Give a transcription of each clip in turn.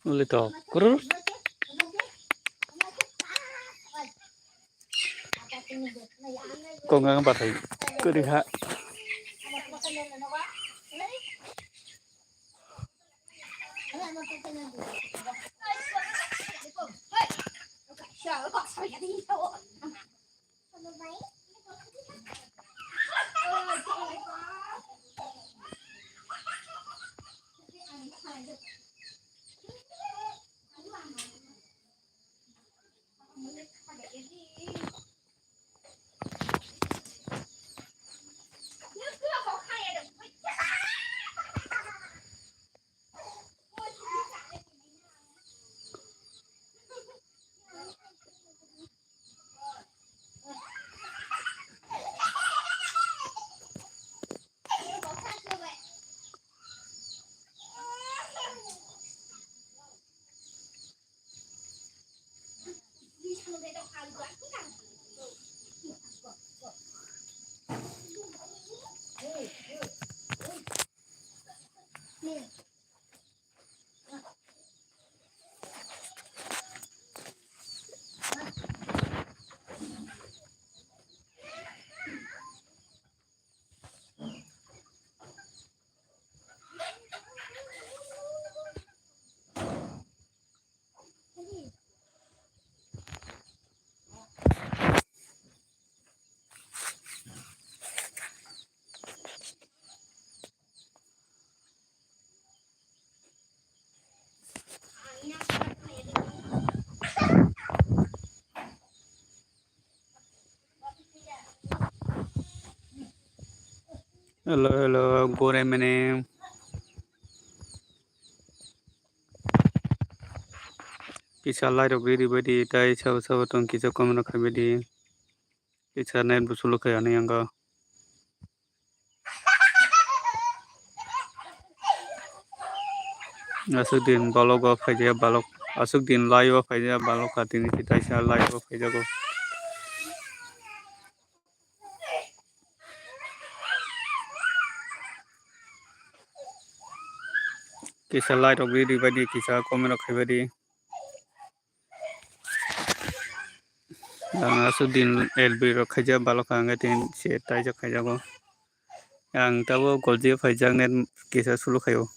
Ulito, kurus. Kau nggak ngempat lagi. Keriha. Hello, hello, gore mene. Kisah lai rok biri badi tai sawo tong kisah komno khabedi. Kisah net busulu kaya ane angga. Asuk din balok wa phaija balok. Asuk din lai wa phaija balok katini kita sa lai wa phaija go. Kisah lai rok biri badi kisah komno khabedi. Asuk din LB rok khaja balok angga tin se tai ja khaja go. Ang tabo golji phaija net kisah sulu khayo.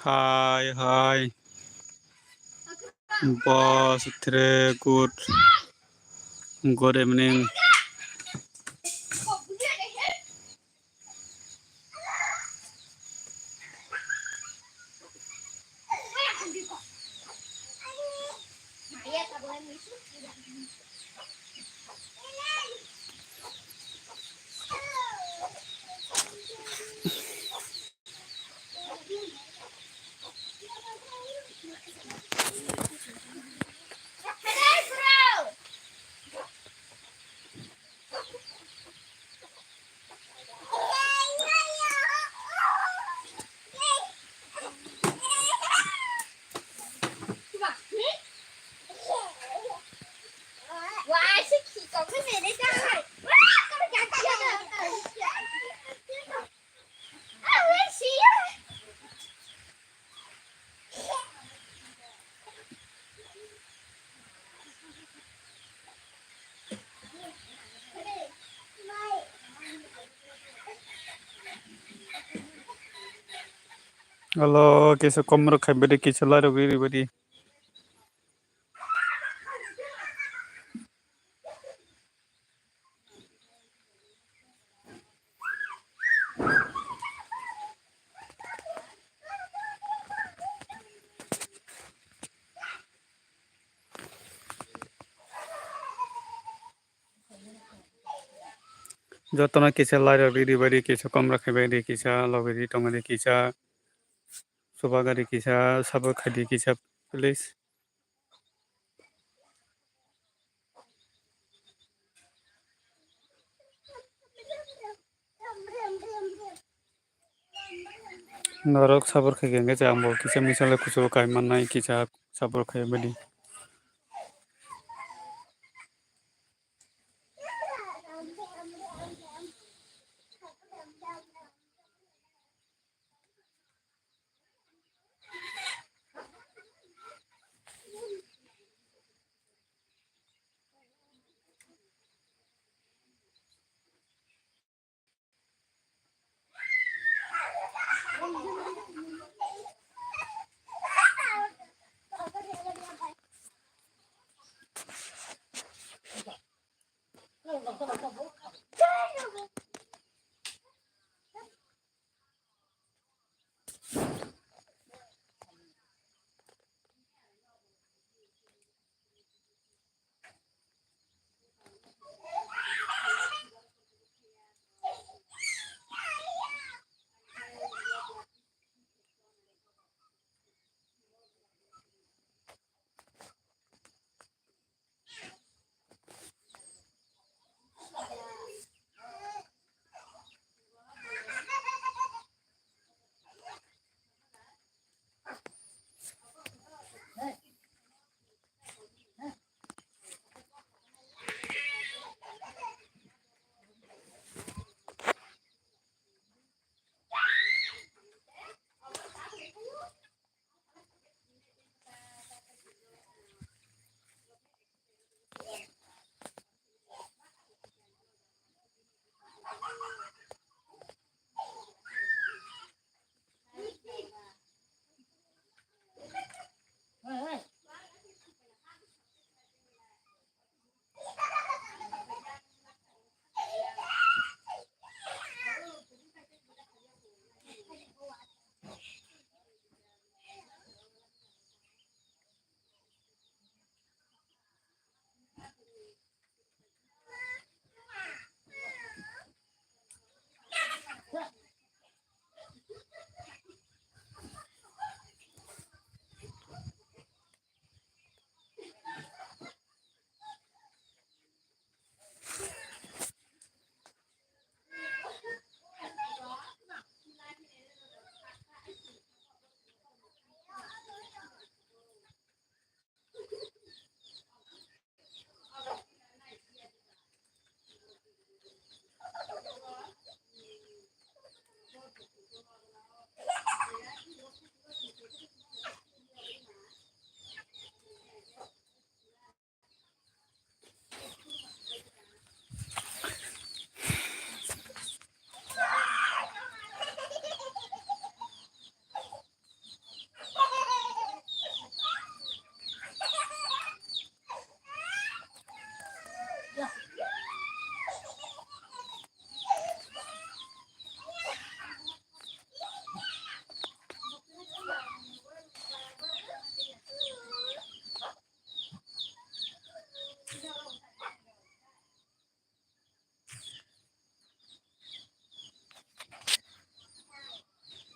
Hai, hai. Boss, tre good. Good evening. Halo, kisa komro khai bade kisa laro biri bade. Jotona kisa laro biri bade kisa komro khai bade kisa lobiri tongade kisa subagari kisa sabur khadi kisa please. Norok sabur khai genge jambo kisa misale kusu kai manai kisa sabur khai bade.